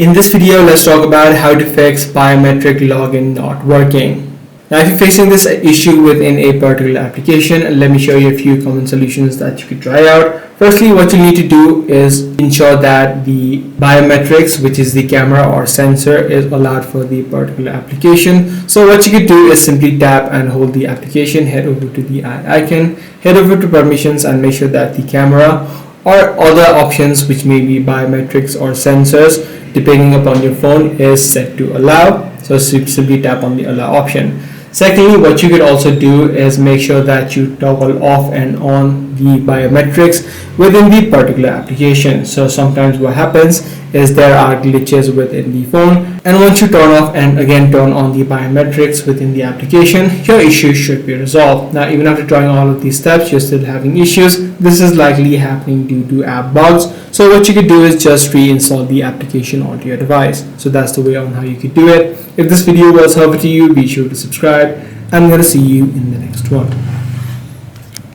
In this video, let's talk about how to fix biometric login not working. Now, if you're facing this issue within a particular application, let me show you a few common solutions that you could try out. Firstly, what you need to do is ensure that the biometrics, which is the camera or sensor, is allowed for the particular application. So what you could do is simply tap and hold the application, head over to the add icon, head over to permissions and make sure that the camera or other options, which may be biometrics or sensors, depending upon your phone, is set to allow. So simply tap on the allow option. Secondly, what you could also do is make sure that you toggle off and on the biometrics within the particular application. So sometimes what happens is there are glitches within the phone, and once you turn off and again turn on the biometrics within the application, your issue should be resolved. Now, even after trying all of these steps, you're still having issues. This is likely happening due to app bugs. So what you could do is just reinstall the application onto your device. So that's the way on how you could do it. If this video was helpful to you, be sure to subscribe. I'm going to see you in the next one.